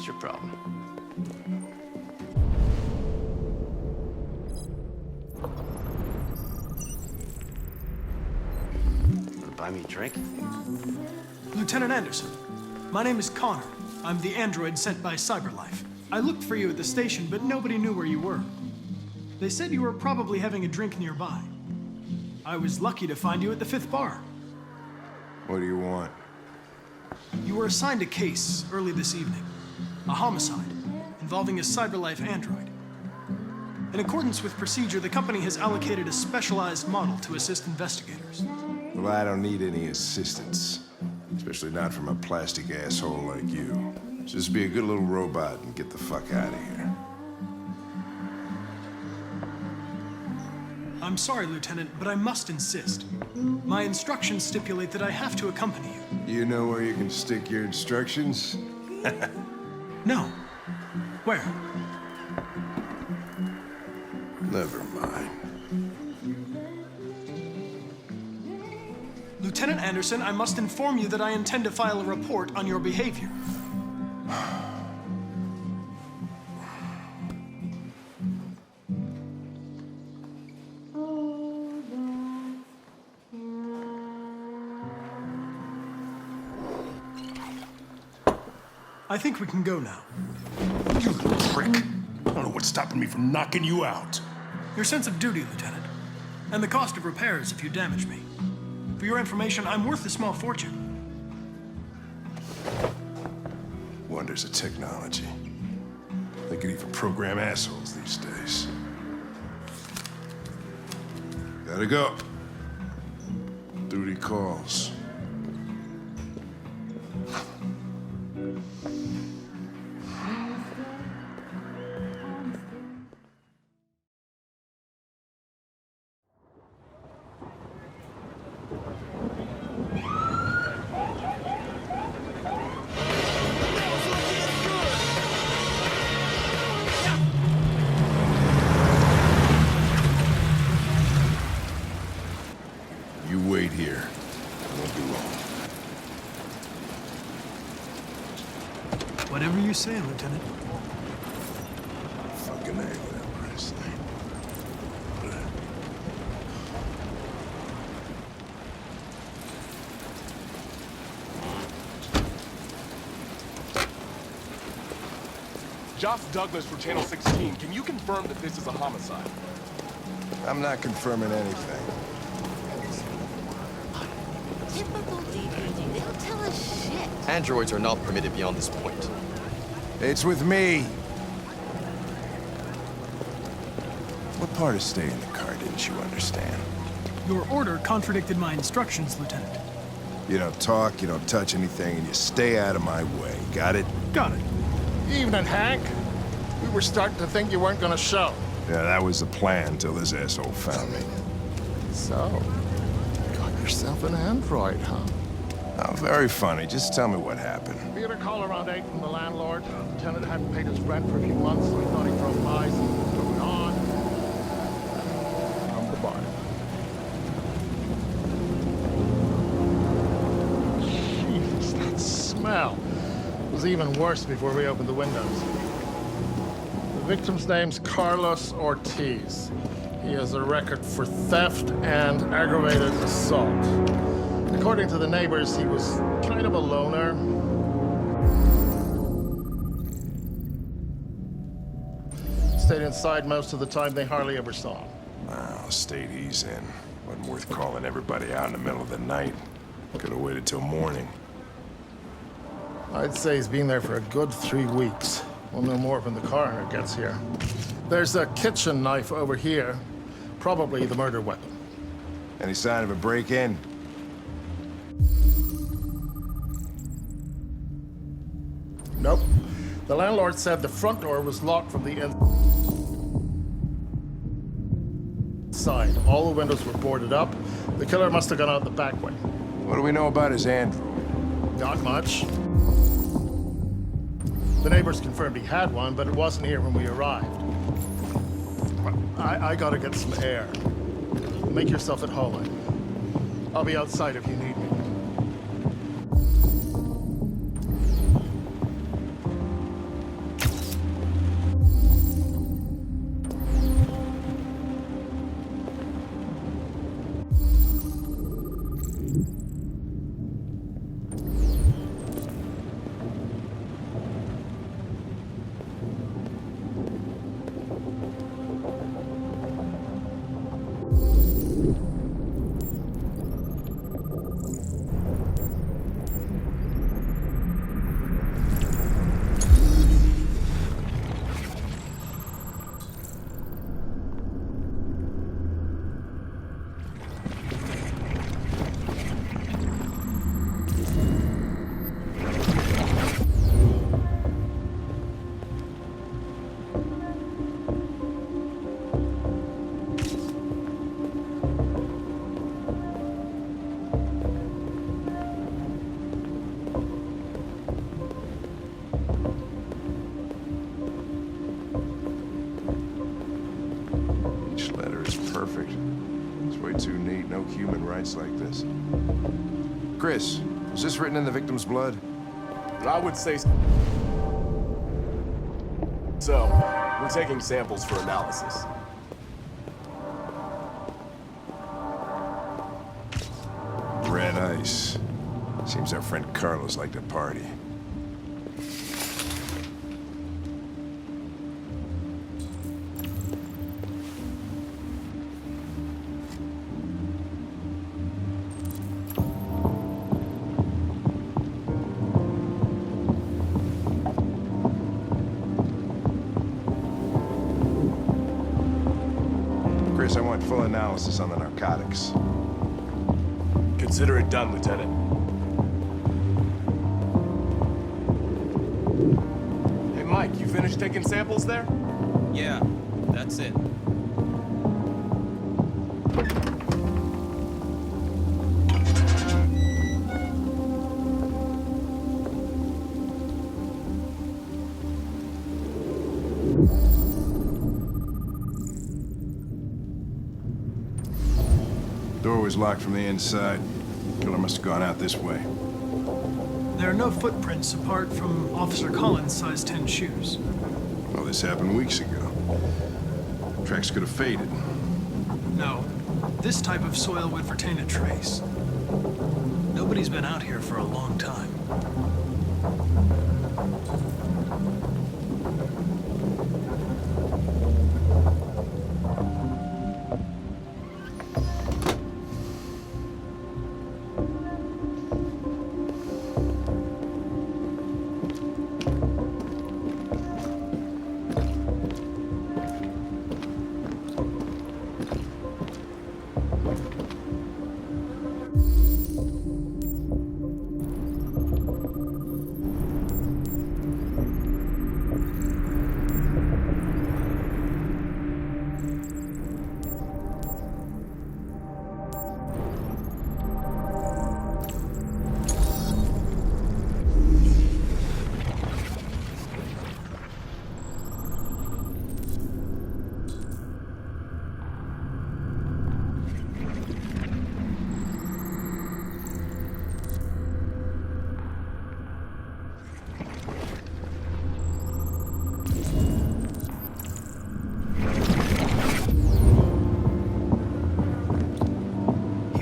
What's your problem? Wanna buy me a drink? Lieutenant Anderson, my name is Connor. I'm the android sent by CyberLife. I looked for you at the station, but nobody knew where you were. They said you were probably having a drink nearby. I was lucky to find you at the 5th bar. What do you want? You were assigned a case early this evening. A homicide involving a CyberLife android. In accordance with procedure, the company has allocated a specialized model to assist investigators. Well, I don't need any assistance. Especially not from a plastic asshole like you. Just be a good little robot and get the fuck out of here. I'm sorry, Lieutenant, but I must insist. My instructions stipulate that I have to accompany you. You know where you can stick your instructions? No. Where? Never mind. Lieutenant Anderson, I must inform you that I intend to file a report on your behavior. I think we can go now. You little prick. I don't know what's stopping me from knocking you out. Your sense of duty, Lieutenant. And the cost of repairs if you damage me. For your information, I'm worth a small fortune. Wonders of technology. They could even program assholes these days. Gotta go. Duty calls. You wait here. I won't be long. Whatever you say, Lieutenant. Fucking A, whatever I say. Josh Douglas for Channel 16. Can you confirm that this is a homicide? I'm not confirming anything. Typical DPD. They don't tell us shit. Androids are not permitted beyond this point. It's with me. What part of staying in the car didn't you understand? Your order contradicted my instructions, Lieutenant. You don't talk, you don't touch anything, and you stay out of my way. Got it? Got it. Evening, Hank. We were starting to think you weren't gonna show. Yeah, that was the plan till this asshole found me. So, got yourself an android, huh? Oh, very funny. Just tell me what happened. We had a call around 8 from the landlord. The tenant hadn't paid his rent for a few months, so he thought he'd drop by, see what was going on. From the bar. Jesus, that smell was even worse before we opened the windows. The victim's name's Carlos Ortiz. He has a record for theft and aggravated assault. According to the neighbors, he was kind of a loner. Stayed inside most of the time. They hardly ever saw him. Well, the state he's in. Wasn't worth calling everybody out in the middle of the night. Could have waited till morning. I'd say he's been there for a good 3 weeks. We'll know more when the coroner gets here. There's a kitchen knife over here. Probably the murder weapon. Any sign of a break-in? Nope. The landlord said the front door was locked from the inside. All the windows were boarded up. The killer must have gone out the back way. What do we know about his android? Not much. The neighbors confirmed he had one, but it wasn't here when we arrived. I gotta get some air. Make yourself at home. I'll be outside if you need me. Each letter is perfect. It's way too neat. No human writes like this. Chris, was this written in the victim's blood? I would say so. We're taking samples for analysis. Red ice. Seems our friend Carlos liked to party. Chris, I want full analysis on the narcotics. Consider it done, Lieutenant. Hey, Mike, you finished taking samples there? Yeah, that's it. Door was locked from the inside. Killer must have gone out this way. There are no footprints apart from Officer Collins' size 10 shoes. Well, this happened weeks ago. Tracks could have faded. No, this type of soil would retain a trace. Nobody's been out here for a long time.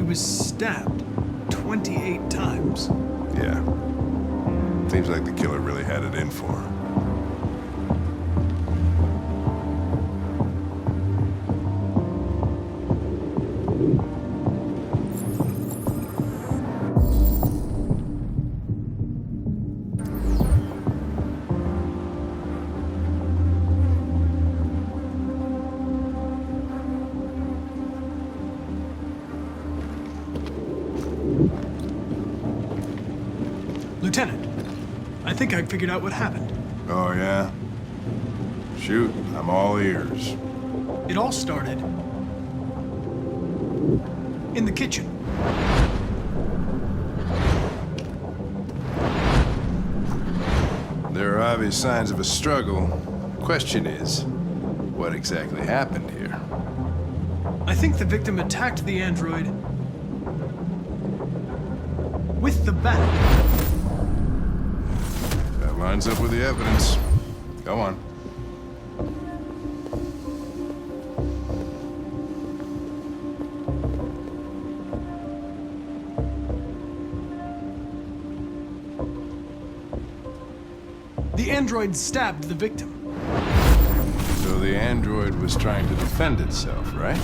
Was stabbed 28 times. Yeah. Seems like the killer really had it in for her. Lieutenant, I think I figured out what happened. Oh, yeah? Shoot, I'm all ears. It all started in the kitchen. There are obvious signs of a struggle. Question is, what exactly happened here? I think the victim attacked the android with the bat. That lines up with the evidence. Go on. The android stabbed the victim. So the android was trying to defend itself, right?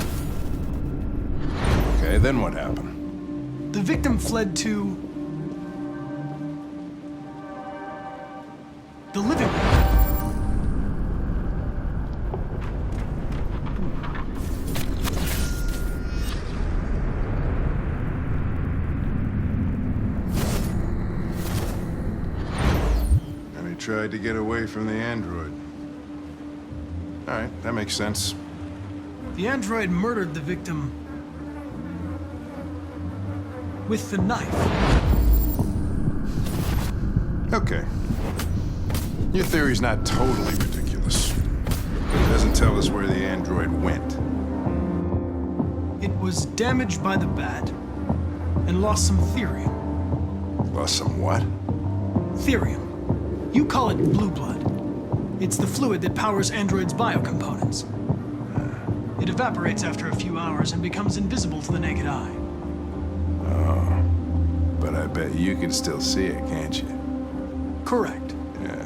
Okay, then what happened? The victim fled to the living room. tried to get away from the android. All right, that makes sense. The android murdered the victim with the knife. Okay. Your theory's not totally ridiculous. It doesn't tell us where the android went. It was damaged by the bat and lost some therium. Lost some what? Therium. You call it blue blood. It's the fluid that powers androids' biocomponents. It evaporates after a few hours and becomes invisible to the naked eye. Oh. But I bet you can still see it, can't you? Correct. Yeah.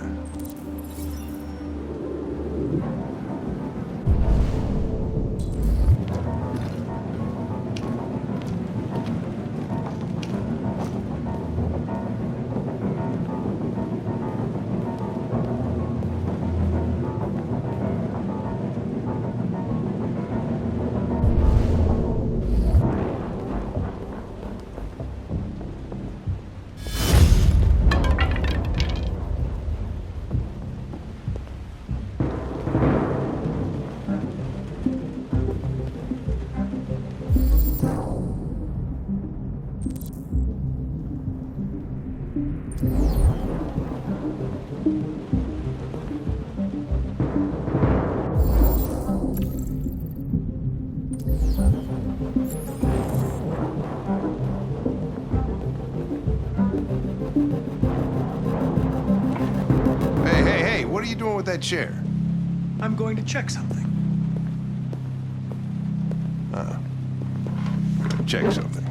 Hey, what are you doing with that chair? I'm going to check something. Check something.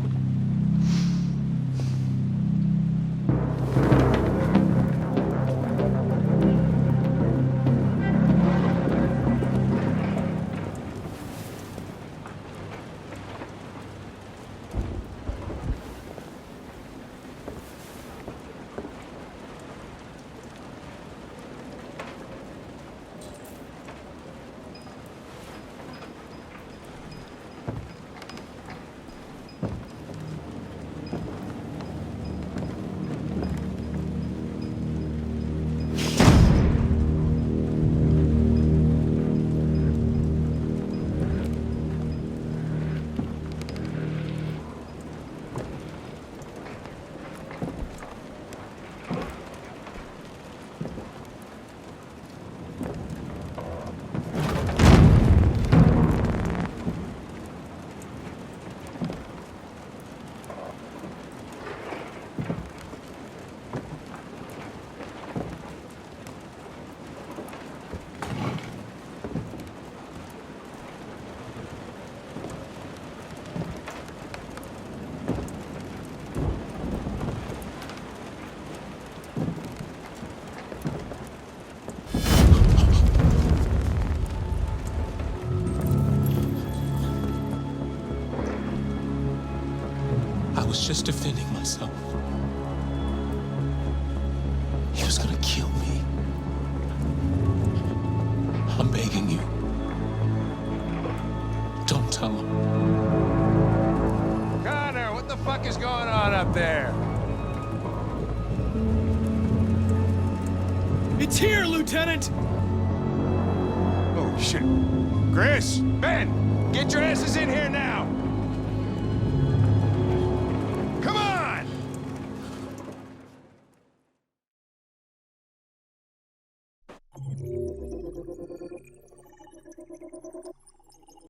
I was just defending myself. He was gonna kill me. I'm begging you. Don't tell him. Connor, what the fuck is going on up there? It's here, Lieutenant! Oh, shit. Chris, Ben, get your asses in here now!